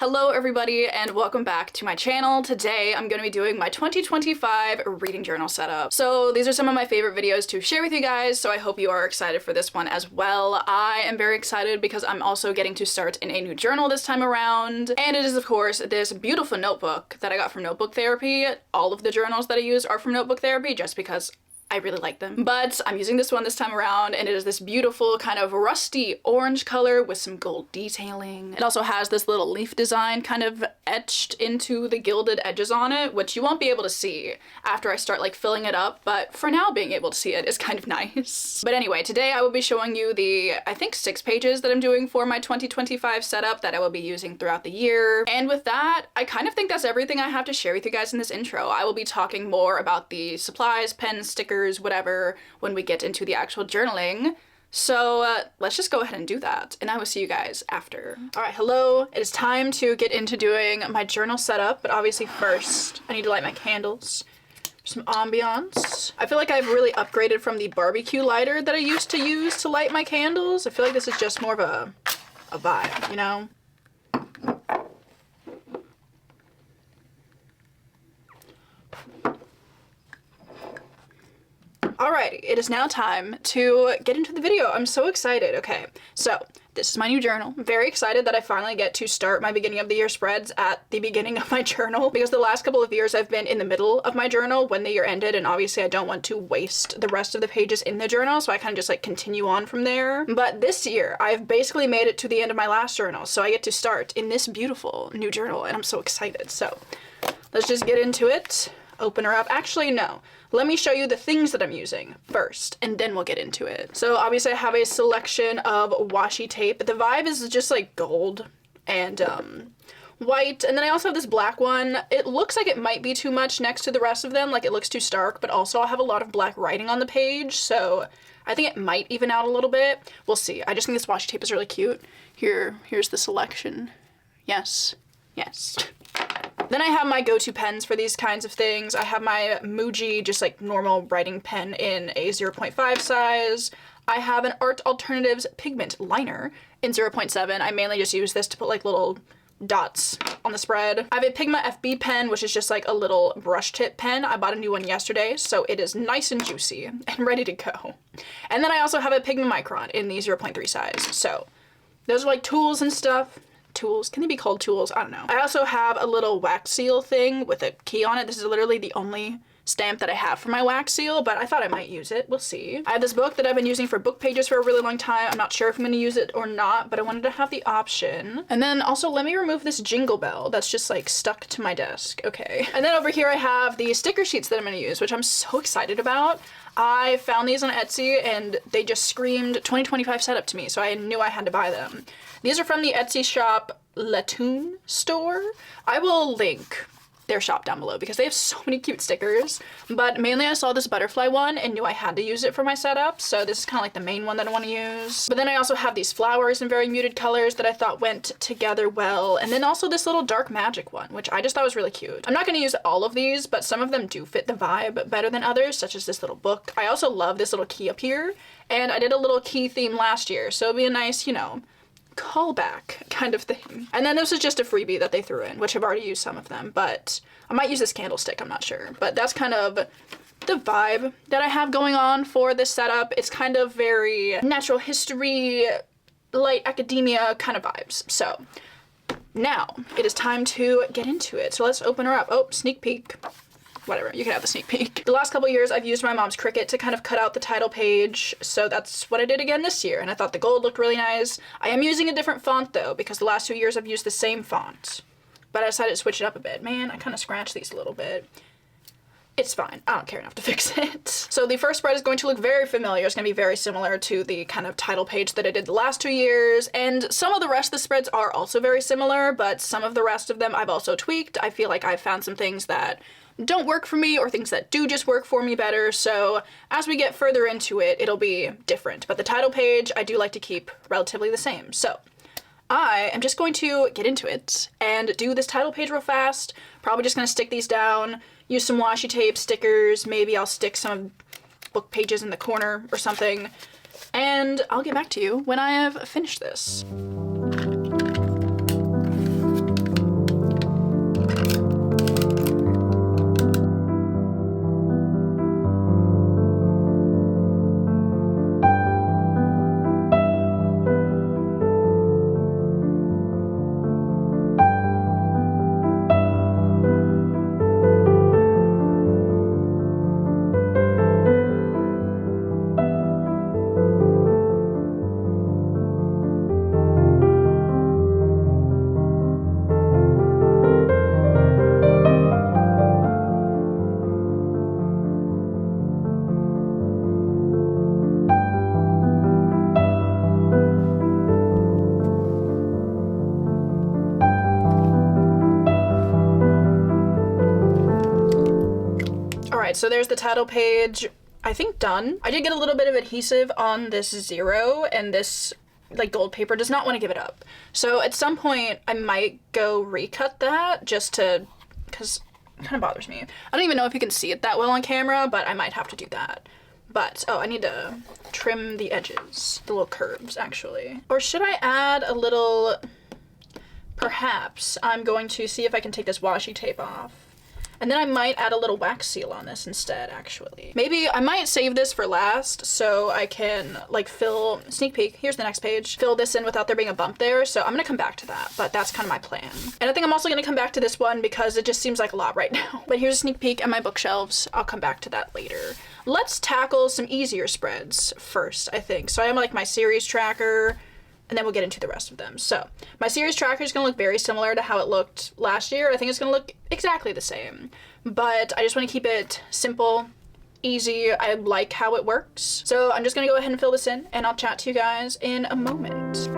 Hello everybody and welcome back to my channel. Today I'm going to be doing my 2025 reading journal setup. So these are some of my favorite videos to share with you guys, so I hope you are excited for this one as well. I am very excited because I'm also getting to start in a new journal this time around, and it is of course this beautiful notebook that I got from Notebook Therapy. All of the journals that I use are from Notebook Therapy just because I really like them. But I'm using this one this time around, and it is this beautiful kind of rusty orange color with some gold detailing. It also has this little leaf design kind of etched into the gilded edges on it, which you won't be able to see after I start like filling it up, but for now being able to see it is kind of nice. But anyway, today I will be showing you the, I think 6 pages that I'm doing for my 2025 setup that I will be using throughout the year. And with that, I kind of think that's everything I have to share with you guys in this intro. I will be talking more about the supplies, pens, stickers, whatever, when we get into the actual journaling. So let's just go ahead and do that, and I will see you guys after. All right, hello. It is time to get into doing my journal setup, but obviously first I need to light my candles. Some ambiance. I feel like I've really upgraded from the barbecue lighter that I used to use to light my candles. I feel like this is just more of a vibe, you know? Alrighty, it is now time to get into the video. I'm so excited. Okay, so this is my new journal. I'm very excited that I finally get to start my beginning of the year spreads at the beginning of my journal, because the last couple of years I've been in the middle of my journal when the year ended, and obviously I don't want to waste the rest of the pages in the journal, so I kind of just like continue on from there. But this year I've basically made it to the end of my last journal, so I get to start in this beautiful new journal, and I'm so excited. So let's just get into it. Open her up. Actually, no. Let me show you the things that I'm using first, and then we'll get into it. So obviously I have a selection of washi tape. The vibe is just like gold and white, and then I also have this black one. It looks like it might be too much next to the rest of them, like it looks too stark, but also I have a lot of black writing on the page, so I think it might even out a little bit. We'll see. I just think this washi tape is really cute. Here's the selection. Yes. Yes. Then I have my go-to pens for these kinds of things. I have my Muji, just like normal writing pen in a 0.5 size. I have an Art Alternatives pigment liner in 0.7. I mainly just use this to put like little dots on the spread. I have a Pigma FB pen, which is just like a little brush tip pen. I bought a new one yesterday, so it is nice and juicy and ready to go. And then I also have a Pigma Micron in the 0.3 size. So those are like tools and stuff. Tools? Can they be called tools? I don't know. I also have a little wax seal thing with a key on it. This is literally the only stamp that I have for my wax seal, but I thought I might use it. We'll see. I have this book that I've been using for book pages for a really long time. I'm not sure if I'm going to use it or not, but I wanted to have the option. And then also let me remove this jingle bell that's just like stuck to my desk. Okay. And then over here I have the sticker sheets that I'm going to use, which I'm so excited about. I found these on Etsy and they just screamed 2025 setup to me, so I knew I had to buy them. These are from the Etsy shop Latoon store. I will link their shop down below because they have so many cute stickers, but mainly I saw this butterfly one and knew I had to use it for my setup, so this is kind of like the main one that I want to use. But then I also have these flowers in very muted colors that I thought went together well, and then also this little dark magic one, which I just thought was really cute. I'm not going to use all of these, but some of them do fit the vibe better than others, such as this little book. I also love this little key up here, and I did a little key theme last year, so it'd be a nice, you know, callback kind of thing. And then this is just a freebie that they threw in, which I've already used some of them, but I might use this candlestick, I'm not sure. But that's kind of the vibe that I have going on for this setup. It's kind of very natural history, light academia kind of vibes. So now it is time to get into it. So let's open her up. Oh, sneak peek. Whatever, you can have the sneak peek. The last couple years I've used my mom's Cricut to kind of cut out the title page, so that's what I did again this year, and I thought the gold looked really nice. I am using a different font though, because the last 2 years I've used the same font, but I decided to switch it up a bit. Man, I kind of scratched these a little bit. It's fine, I don't care enough to fix it. So the first spread is going to look very familiar. It's going to be very similar to the kind of title page that I did the last 2 years, and some of the rest of the spreads are also very similar, but some of the rest of them I've also tweaked. I feel like I've found some things that don't work for me or things that do just work for me better, so as we get further into it, it'll be different. But the title page I do like to keep relatively the same. So I am just going to get into it and do this title page real fast. Probably just gonna stick these down, use some washi tape, stickers, maybe I'll stick some book pages in the corner or something, and I'll get back to you when I have finished this. right, so there's the title page. I think done. I did get a little bit of adhesive on this 0, and this like gold paper does not want to give it up. So at some point I might go recut that just to, because it kind of bothers me. I don't even know if you can see it that well on camera, but I might have to do that. But, oh, I need to trim the edges, the little curves actually. Or should I add a little, perhaps I'm going to see if I can take this washi tape off. And then I might add a little wax seal on this instead, actually. Maybe I might save this for last so I can like fill, sneak peek, here's the next page, fill this in without there being a bump there. So I'm gonna come back to that, but that's kind of my plan. And I think I'm also gonna come back to this one because it just seems like a lot right now. But here's a sneak peek at my bookshelves. I'll come back to that later. Let's tackle some easier spreads first, I think. So I have like my series tracker, and then we'll get into the rest of them. So my series tracker is gonna look very similar to how it looked last year. I think it's gonna look exactly the same, but I just wanna keep it simple, easy. I like how it works. So I'm just gonna go ahead and fill this in, and I'll chat to you guys in a moment.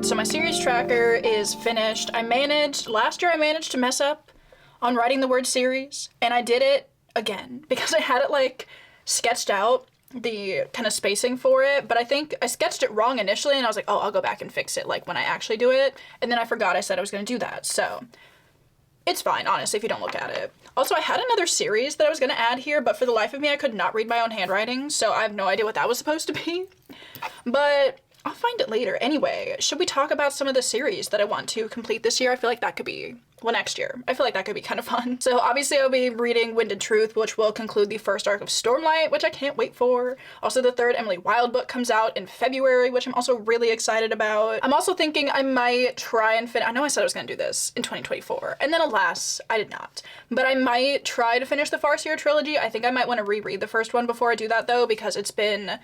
So my series tracker is finished. Last year I managed to mess up on writing the word series, and I did it again because I had it like sketched out, the kind of spacing for it, but I think I sketched it wrong initially, and I was like, oh, I'll go back and fix it like when I actually do it, and then I forgot I said I was gonna do that, so it's fine, honestly, if you don't look at it. Also, I had another series that I was gonna add here, but for the life of me, I could not read my own handwriting, so I have no idea what that was supposed to be, but I'll find it later. Anyway, should we talk about some of the series that I want to complete this year? I feel like that could be, well, next year. I feel like that could be kind of fun. So obviously I'll be reading Wind and Truth, which will conclude the first arc of Stormlight, which I can't wait for. Also, the third Emily Wilde book comes out in February, which I'm also really excited about. I'm also thinking I might try and finish, I know I said I was gonna do this in 2024, and then alas, I did not. But I might try to finish the Farseer trilogy. I think I might want to reread the first one before I do that though, because it's been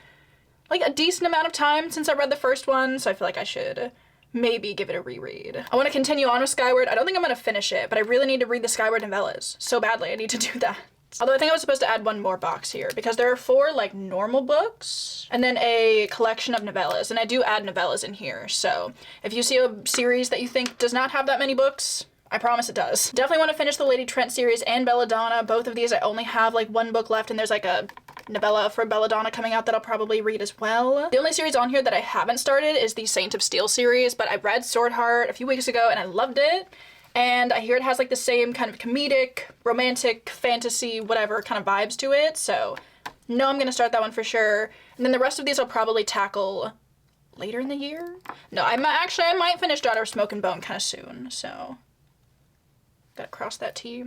like a decent amount of time since I read the first one, so I feel like I should maybe give it a reread. I want to continue on with Skyward. I don't think I'm going to finish it, but I really need to read the Skyward novellas so badly. I need to do that. Although I think I was supposed to add one more box here because there are 4 like normal books and then a collection of novellas, and I do add novellas in here. So if you see a series that you think does not have that many books, I promise it does. Definitely want to finish the Lady Trent series and Belladonna. Both of these I only have like 1 book left, and there's like a novella for Belladonna coming out that I'll probably read as well. The only series on here that I haven't started is the Saint of Steel series, but I read Sword Heart a few weeks ago and I loved it. And I hear it has like the same kind of comedic, romantic, fantasy, whatever kind of vibes to it. So no, I'm gonna start that one for sure. And then the rest of these I'll probably tackle later in the year. No, I might finish Daughter of Smoke and Bone kind of soon. So gotta cross that T.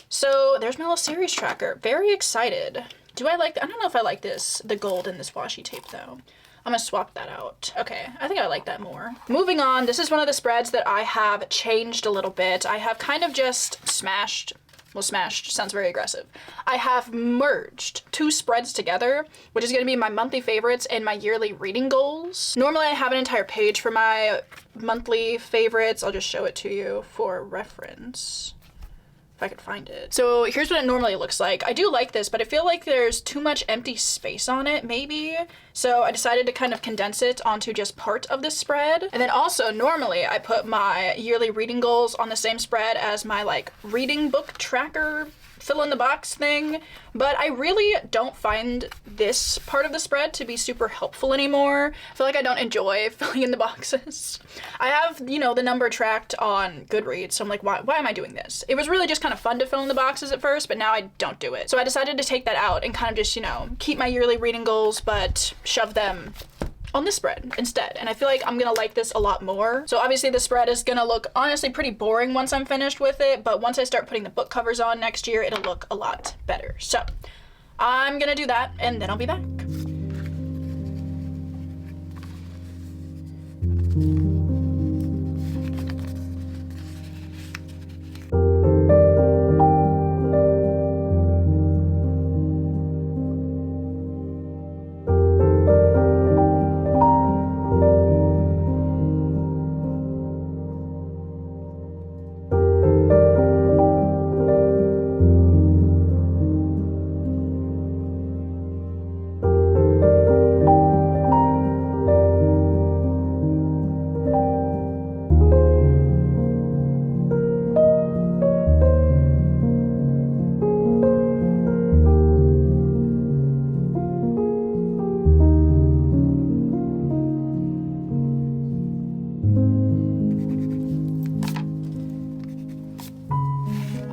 So there's my little series tracker. Very excited. Do I like, I don't know if I like this, the gold in this washi tape though. I'm gonna swap that out. Okay, I think I like that more. Moving on, this is one of the spreads that I have changed a little bit. I have kind of just smashed, well, smashed sounds very aggressive. I have merged 2 spreads together, which is gonna be my monthly favorites and my yearly reading goals. Normally I have an entire page for my monthly favorites. I'll just show it to you for reference. if I could find it. So here's what it normally looks like. I do like this, but I feel like there's too much empty space on it, maybe. So I decided to kind of condense it onto just part of this spread. And then also, normally I put my yearly reading goals on the same spread as my like reading book tracker fill in the box thing, but I really don't find this part of the spread to be super helpful anymore. I feel like I don't enjoy filling in the boxes. I have, you know, the number tracked on Goodreads, so I'm like, why am I doing this? It was really just kind of fun to fill in the boxes at first, but now I don't do it. So I decided to take that out and kind of just, you know, keep my yearly reading goals, but shove them on this spread instead. And I feel like I'm gonna like this a lot more. So obviously the spread is gonna look honestly pretty boring once I'm finished with it, but once I start putting the book covers on next year, it'll look a lot better. So I'm gonna do that and then I'll be back.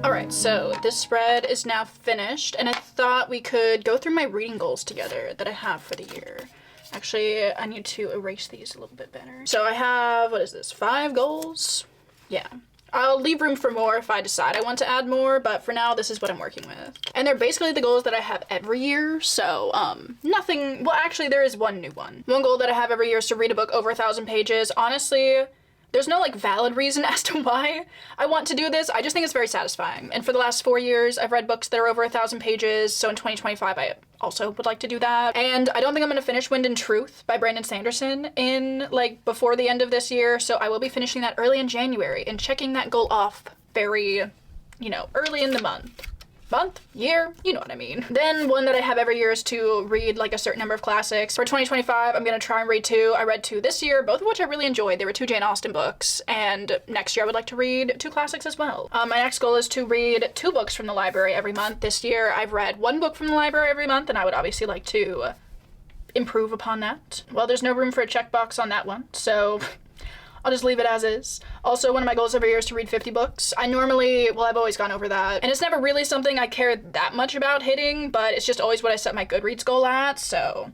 Alright, so this spread is now finished, and I thought we could go through my reading goals together that I have for the year. Actually, I need to erase these a little bit better. So I have, what is this, 5 goals? Yeah. I'll leave room for more if I decide I want to add more, but for now, this is what I'm working with. And they're basically the goals that I have every year, so, nothing, well, actually, there is one new one. One goal that I have every year is to read a book over 1,000 pages. Honestly, there's no, like, valid reason as to why I want to do this. I just think it's very satisfying. And for the last 4 years, I've read books that are over 1,000 pages, so in 2025, I also would like to do that. And I don't think I'm gonna finish Wind and Truth by Brandon Sanderson in, like, before the end of this year, so I will be finishing that early in January and checking that goal off very, you know, early in the month, year, you know what I mean. Then one that I have every year is to read like a certain number of classics. For 2025, I'm gonna try and read 2. I read 2 this year, both of which I really enjoyed. They were 2 Jane Austen books, and next year I would like to read 2 classics as well. My next goal is to read 2 books from the library every month. This year I've read 1 book from the library every month, and I would obviously like to improve upon that. Well, there's no room for a checkbox on that one, so I'll just leave it as is. Also, one of my goals every year is to read 50 books. I've always gone over that. And it's never really something I care that much about hitting, but it's just always what I set my Goodreads goal at, so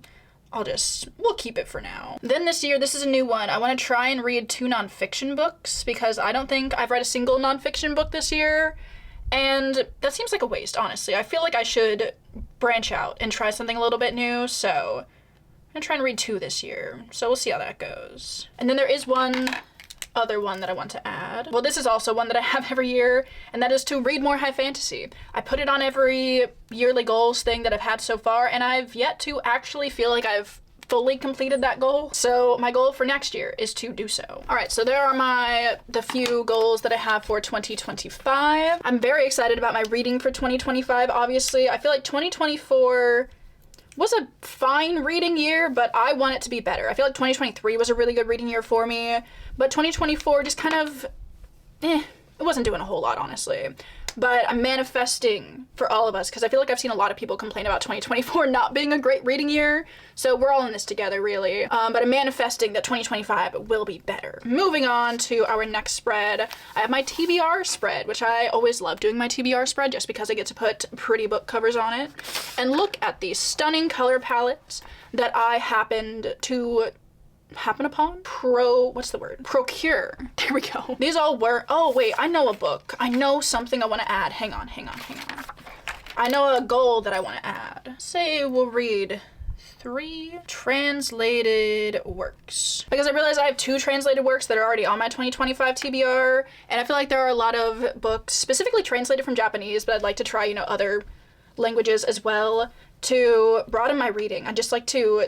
we'll keep it for now. Then this year, this is a new one. I want to try and read 2 nonfiction books, because I don't think I've read a single nonfiction book this year, and that seems like a waste, honestly. I feel like I should branch out and try something a little bit new, so I'm gonna try and read 2 this year, so we'll see how that goes. And then there is one other one that I want to add. Well, this is also one that I have every year, and that is to read more high fantasy. I put it on every yearly goals thing that I've had so far, and I've yet to actually feel like I've fully completed that goal. So my goal for next year is to do so. All right, so there are the few goals that I have for 2025. I'm very excited about my reading for 2025, obviously. I feel like 2024 was a fine reading year, but I want it to be better. I feel like 2023 was a really good reading year for me, but 2024 just kind of, it wasn't doing a whole lot, honestly. But I'm manifesting for all of us, because I feel like I've seen a lot of people complain about 2024 not being a great reading year, so we're all in this together, really. But I'm manifesting that 2025 will be better. Moving on to our next spread, I have my TBR spread, which I always love doing my TBR spread just because I get to put pretty book covers on it. And look at these stunning color palettes that I happened upon? Procure. There we go. These all were, oh wait, I know a book. I know something I want to add. Hang on. I know a goal that I want to add. Say we'll read 3 translated works. Because I realize I have 2 translated works that are already on my 2025 TBR, and I feel like there are a lot of books specifically translated from Japanese, but I'd like to try, you know, other languages as well to broaden my reading. I just like to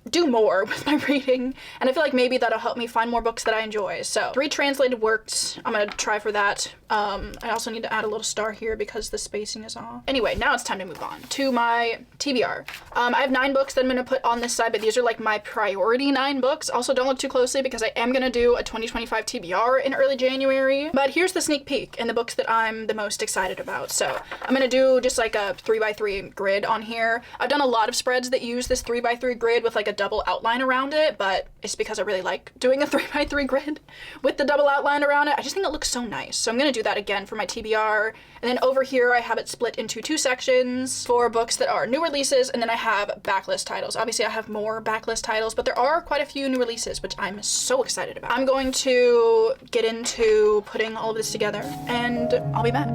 do more with my reading, and I feel like maybe that'll help me find more books that I enjoy. So 3 translated works, I'm gonna try for that. I also need to add a little star here because the spacing is off. Anyway, now it's time to move on to my TBR. I have 9 books that I'm gonna put on this side, but these are like my priority 9 books. Also, don't look too closely because I am gonna do a 2025 TBR in early January, but here's the sneak peek and the books that I'm the most excited about. So I'm gonna do just like a 3x3 grid on here. I've done a lot of spreads that use this 3x3 grid with like a double outline around it, but it's because I really like doing a 3x3 grid with the double outline around it. I just think it looks so nice. So I'm gonna do that again for my TBR. And then over here I have it split into 2 sections for books that are new releases, and then I have backlist titles. Obviously I have more backlist titles, but there are quite a few new releases, which I'm so excited about. I'm going to get into putting all of this together and I'll be back.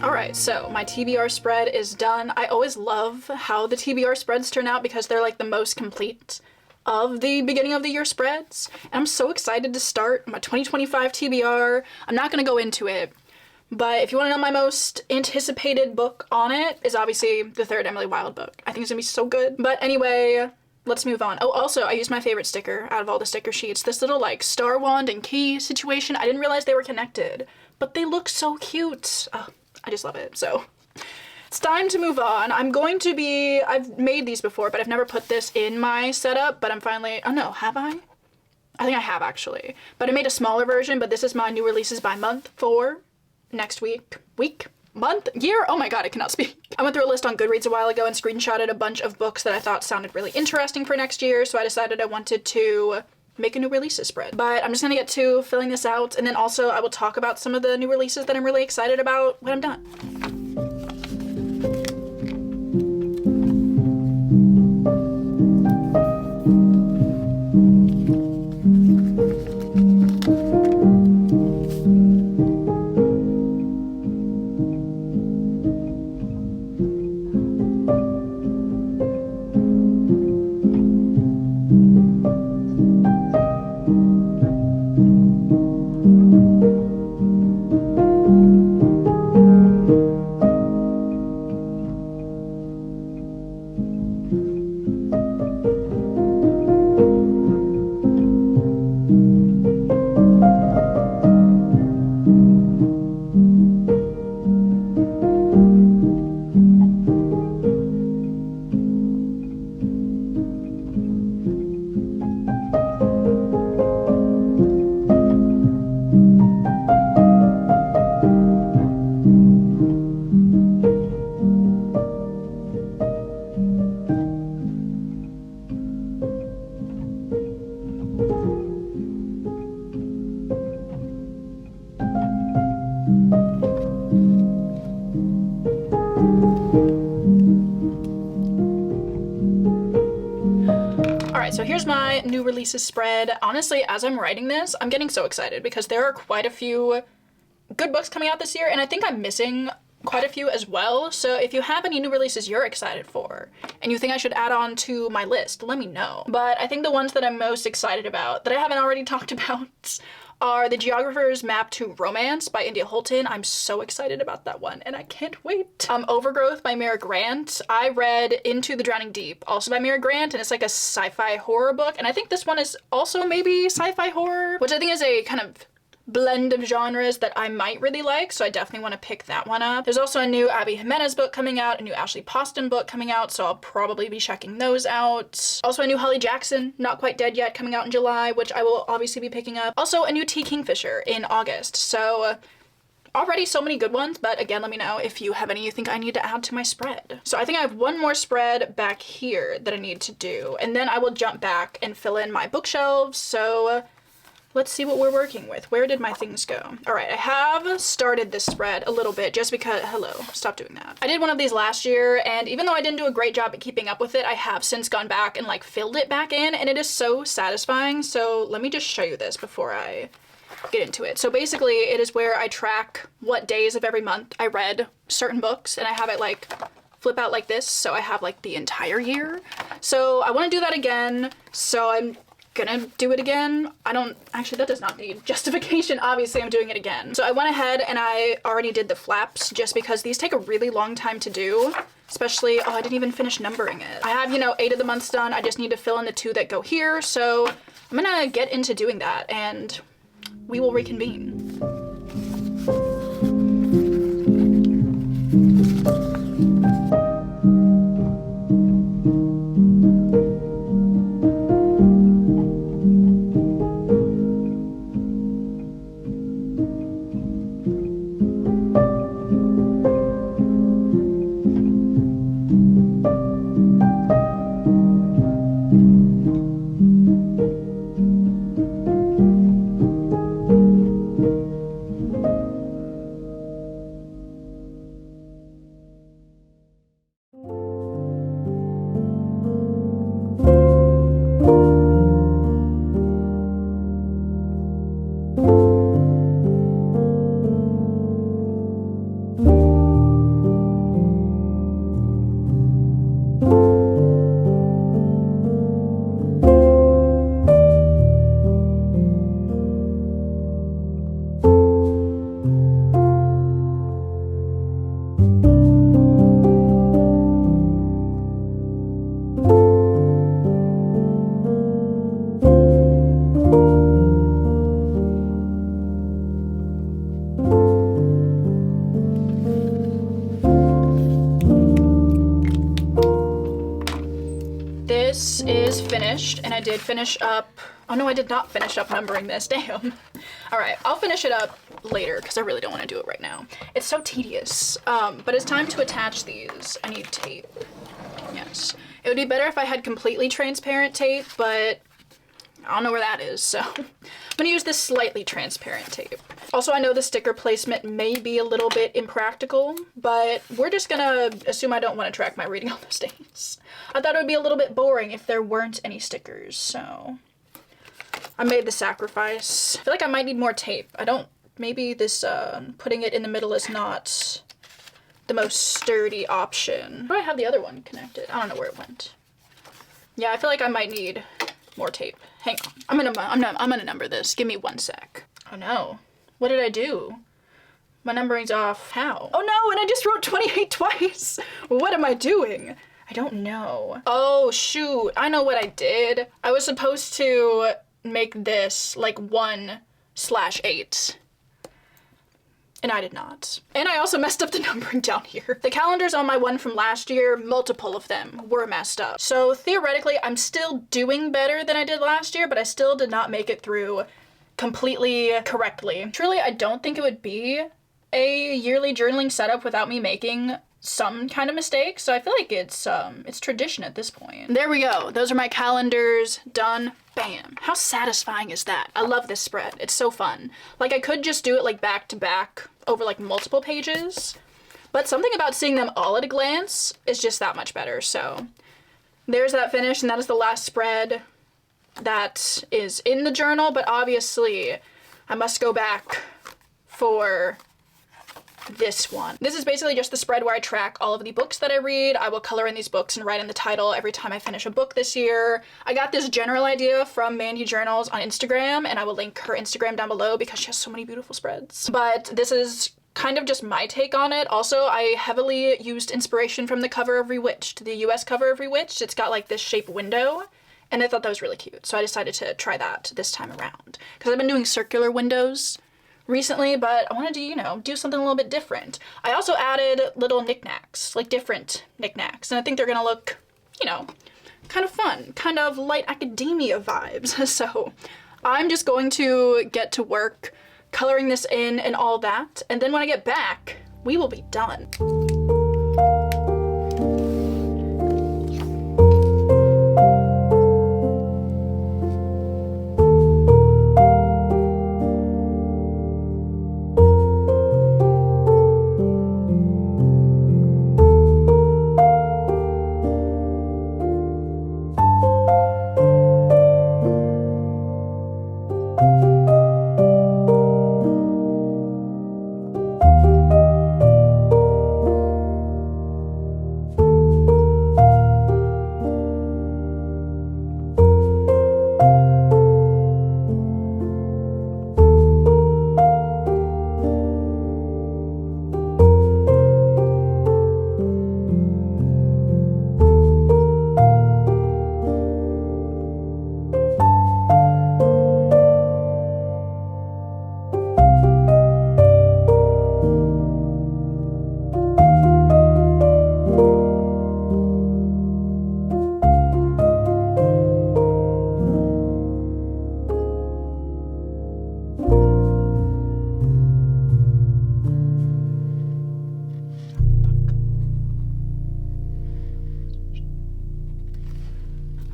Alright, so my TBR spread is done. I always love how the TBR spreads turn out because they're like the most complete of the beginning of the year spreads. And I'm so excited to start my 2025 TBR. I'm not gonna go into it, but if you want to know my most anticipated book on it is obviously the 3rd Emily Wilde book. I think it's gonna be so good. But anyway, let's move on. Oh, also, I used my favorite sticker out of all the sticker sheets. This little like star wand and key situation. I didn't realize they were connected, but they look so cute. Oh, I just love it. So it's time to move on. I've made these before, but I've never put this in my setup, but I'm finally, oh no, have I? I think I have actually. But I made a smaller version, but this is my new releases by month for next week, month, year? Oh my god, I cannot speak. I went through a list on Goodreads a while ago and screenshotted a bunch of books that I thought sounded really interesting for next year, so I decided I wanted to make a new releases spread. But I'm just gonna get to filling this out, and then also I will talk about some of the new releases that I'm really excited about when I'm done. So here's my new releases spread. Honestly, as I'm writing this, I'm getting so excited because there are quite a few good books coming out this year, and I think I'm missing quite a few as well. So if you have any new releases you're excited for and you think I should add on to my list, let me know. But I think the ones that I'm most excited about that I haven't already talked about are The Geographer's Map to Romance by India Holton. I'm so excited about that one and I can't wait. Overgrowth by Mira Grant. I read Into the Drowning Deep, also by Mira Grant, and it's like a sci-fi horror book. And I think this one is also maybe sci-fi horror, which I think is a kind of blend of genres that I might really like, so I definitely want to pick that one up. There's also a new Abby Jimenez book coming out, a new Ashley Poston book coming out, so I'll probably be checking those out. Also a new Holly Jackson, Not Quite Dead Yet, coming out in July, which I will obviously be picking up. Also a new T. Kingfisher in August, so already so many good ones, but again, let me know if you have any you think I need to add to my spread. So I think I have one more spread back here that I need to do, and then I will jump back and fill in my bookshelves, so let's see what we're working with. Where did my things go? All right, I have started this spread a little bit just because, hello, stop doing that. I did one of these last year, and even though I didn't do a great job at keeping up with it, I have since gone back and like filled it back in, and it is so satisfying. So let me just show you this before I get into it. So basically it is where I track what days of every month I read certain books, and I have it like flip out like this, so I have like the entire year. So I want to do that again, so I'm gonna do it again. Actually, that does not need justification. Obviously, I'm doing it again. So I went ahead and I already did the flaps just because these take a really long time to do, especially, oh, I didn't even finish numbering it. I have, 8 of the months done. I just need to fill in the 2 that go here. So I'm gonna get into doing that and we will reconvene. This is finished, and I did finish up, oh no, I did not finish up numbering this, damn. All right, I'll finish it up later because I really don't want to do it right now. It's so tedious, but it's time to attach these. I need tape, yes. It would be better if I had completely transparent tape, but I don't know where that is, so I'm gonna use this slightly transparent tape. Also, I know the sticker placement may be a little bit impractical, but we're just gonna assume I don't want to track my reading on those days. I thought it would be a little bit boring if there weren't any stickers, so I made the sacrifice. I feel like I might need more tape. Maybe this putting it in the middle is not the most sturdy option. Where do I have the other one connected? I don't know where it went. Yeah, I feel like I might need more tape. Hang on. I'm gonna number this. Give me 1 sec. Oh no. What did I do? My numbering's off. How? Oh no, and I just wrote 28 twice. What am I doing? I don't know. Oh shoot, I know what I did. I was supposed to make this like 1/8. And I did not. And I also messed up the numbering down here. The calendars on my one from last year, multiple of them were messed up. So theoretically, I'm still doing better than I did last year, but I still did not make it through completely correctly. Truly, I don't think it would be a yearly journaling setup without me making some kind of mistake. So I feel like it's tradition at this point. There we go. Those are my calendars done. Bam. How satisfying is that? I love this spread. It's so fun. Like I could just do it like back to back over like multiple pages, but something about seeing them all at a glance is just that much better. So there's that finish, and that is the last spread that is in the journal, but obviously I must go back for this one. This is basically just the spread where I track all of the books that I read. I will color in these books and write in the title every time I finish a book this year. I got this general idea from Mandy Journals on Instagram, and I will link her Instagram down below because she has so many beautiful spreads. But this is kind of just my take on it. Also, I heavily used inspiration from the cover of Rewitched, the US cover of Rewitched. It's got like this shape window, and I thought that was really cute. So I decided to try that this time around. Because I've been doing circular windows recently, but I wanted to, you know, do something a little bit different. I also added little knickknacks, like different knickknacks, and I think they're gonna look, you know, kind of fun, kind of light academia vibes. So I'm just going to get to work coloring this in and all that, and then when I get back, we will be done.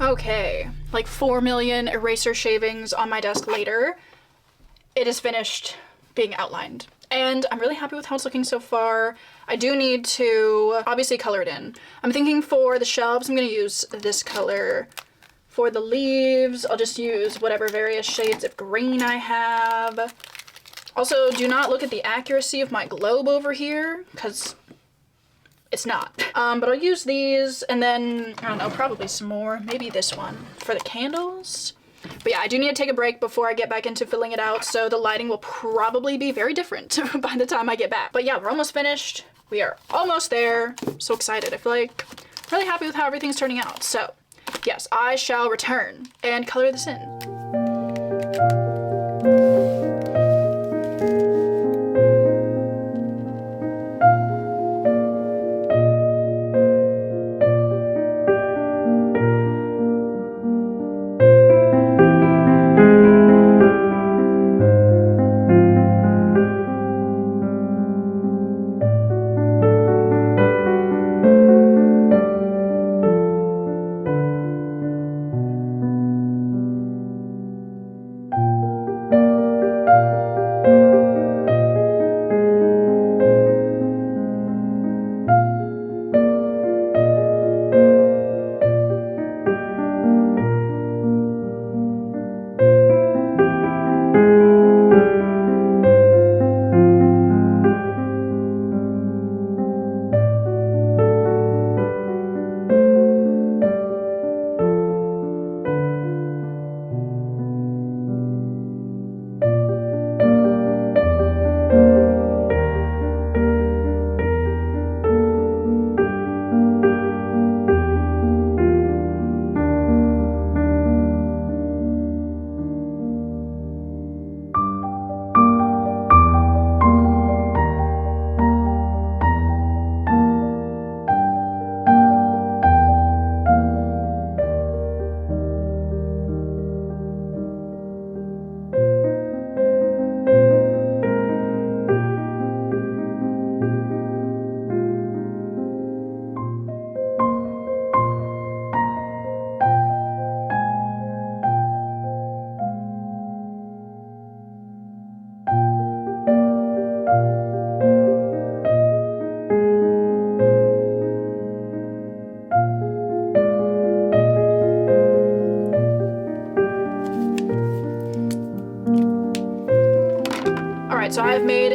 Okay, like 4 million eraser shavings on my desk later, it is finished being outlined. And I'm really happy with how it's looking so far. I do need to obviously color it in. I'm thinking for the shelves, I'm gonna use this color. For the leaves, I'll just use whatever various shades of green I have. Also, do not look at the accuracy of my globe over here, because it's not. But I'll use these, and then, I don't know, probably some more. Maybe this one for the candles. But yeah, I do need to take a break before I get back into filling it out, so the lighting will probably be very different by the time I get back. But yeah, we're almost finished. We are almost there. I'm so excited. I feel like I'm really happy with how everything's turning out. So yes, I shall return and color this in.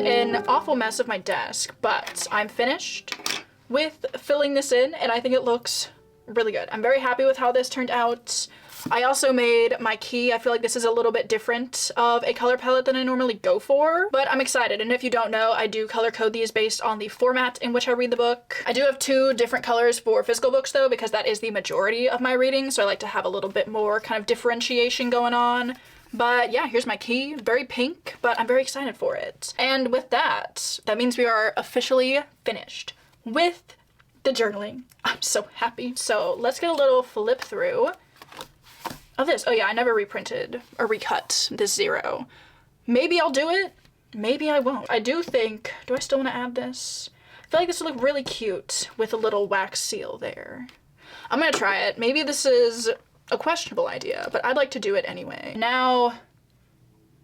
made an awful mess of my desk, but I'm finished with filling this in and I think it looks really good. I'm very happy with how this turned out. I also made my key. I feel like this is a little bit different of a color palette than I normally go for, but I'm excited. And if you don't know, I do color code these based on the format in which I read the book. I do have 2 different colors for physical books though, because that is the majority of my reading. So I like to have a little bit more kind of differentiation going on. But yeah, here's my key. Very pink, but I'm very excited for it. And with that, that means we are officially finished with the journaling. I'm so happy. So let's get a little flip through of this. Oh yeah, I never reprinted or recut this 0. Maybe I'll do it, maybe I won't. I do think, do I still want to add this? I feel like this would look really cute with a little wax seal there. I'm gonna try it. Maybe this is a questionable idea, but I'd like to do it anyway. Now,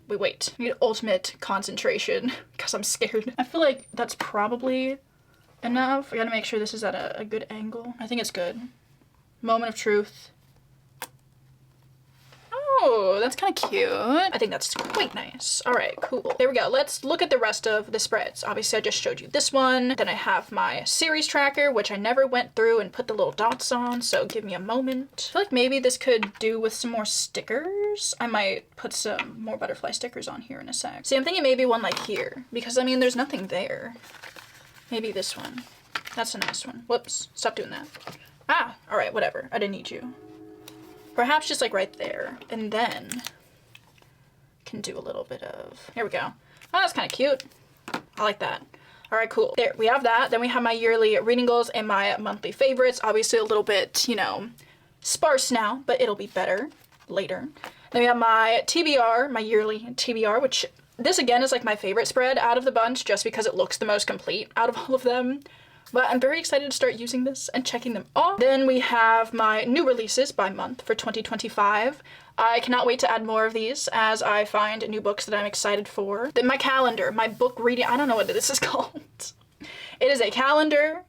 wait. I need ultimate concentration because I'm scared. I feel like that's probably enough. I gotta make sure this is at a good angle. I think it's good. Moment of truth. Oh, that's kind of cute. I think that's quite nice. All right, cool. There we go. Let's look at the rest of the spreads. Obviously, I just showed you this one. Then I have my series tracker, which I never went through and put the little dots on, so give me a moment. I feel like maybe this could do with some more stickers. I might put some more butterfly stickers on here in a sec. See, I'm thinking maybe one like here, because I mean, there's nothing there. Maybe this one. That's a nice one. Whoops, stop doing that. Ah, all right, whatever. I didn't need you. Perhaps just like right there, and then can do a little bit of, here we go. Oh, that's kind of cute. I like that. All right, cool. There, we have that. Then we have my yearly reading goals and my monthly favorites. Obviously a little bit, you know, sparse now, but it'll be better later. Then we have my TBR, my yearly TBR, which this again is like my favorite spread out of the bunch just because it looks the most complete out of all of them. But I'm very excited to start using this and checking them off. Then we have my new releases by month for 2025. I cannot wait to add more of these as I find new books that I'm excited for. Then my calendar, my book reading, I don't know what this is called. It is a calendar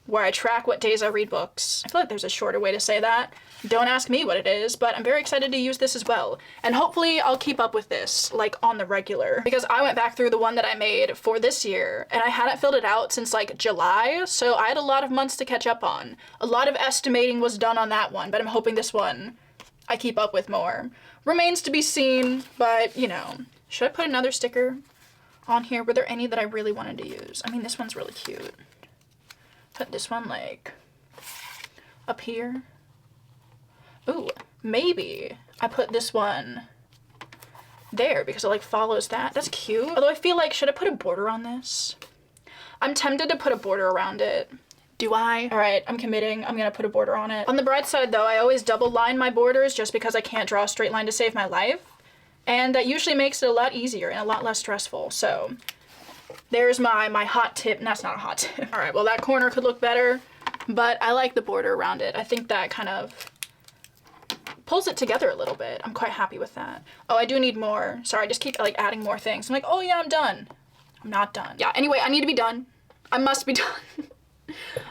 where I track what days I read books. I feel like there's a shorter way to say that. Don't ask me what it is, but I'm very excited to use this as well. And hopefully I'll keep up with this, like, on the regular. Because I went back through the one that I made for this year, and I hadn't filled it out since, like, July, so I had a lot of months to catch up on. A lot of estimating was done on that one, but I'm hoping this one I keep up with more. Remains to be seen, but, you know. Should I put another sticker on here? Were there any that I really wanted to use? I mean, this one's really cute. Put this one, like, up here. Ooh, maybe I put this one there because it like follows that. That's cute. Although I feel like, should I put a border on this? I'm tempted to put a border around it. Do I? All right, I'm committing. I'm gonna put a border on it. On the bright side though, I always double line my borders just because I can't draw a straight line to save my life. And that usually makes it a lot easier and a lot less stressful. So there's my hot tip. And that's not a hot tip. All right, well that corner could look better, but I like the border around it. I think that kind of pulls it together a little bit. I'm quite happy with that. Oh, I do need more. Sorry, I just keep like adding more things. I'm like, oh yeah, I'm done. I'm not done. Yeah, anyway, I need to be done. I must be done.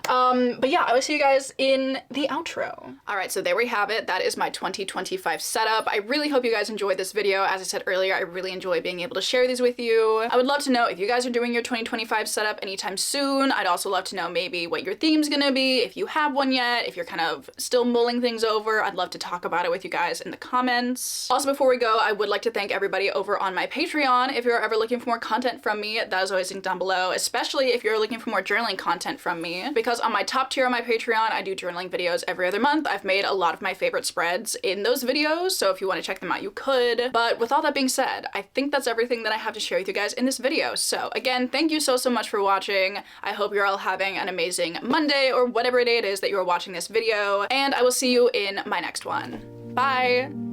But yeah, I will see you guys in the outro. All right, so there we have it. That is my 2025 setup. I really hope you guys enjoyed this video. As I said earlier, I really enjoy being able to share these with you. I would love to know if you guys are doing your 2025 setup anytime soon. I'd also love to know maybe what your theme's gonna be, if you have one yet, if you're kind of still mulling things over. I'd love to talk about it with you guys in the comments. Also, before we go, I would like to thank everybody over on my Patreon. If you're ever looking for more content from me, that is always linked down below, especially if you're looking for more journaling content from me, because on my top tier on my Patreon, I do journaling videos every other month. I've made a lot of my favorite spreads in those videos, so if you want to check them out, you could. But with all that being said, I think that's everything that I have to share with you guys in this video. So again, thank you so much for watching. I hope you're all having an amazing Monday or whatever day it is that you're watching this video, and I will see you in my next one. Bye!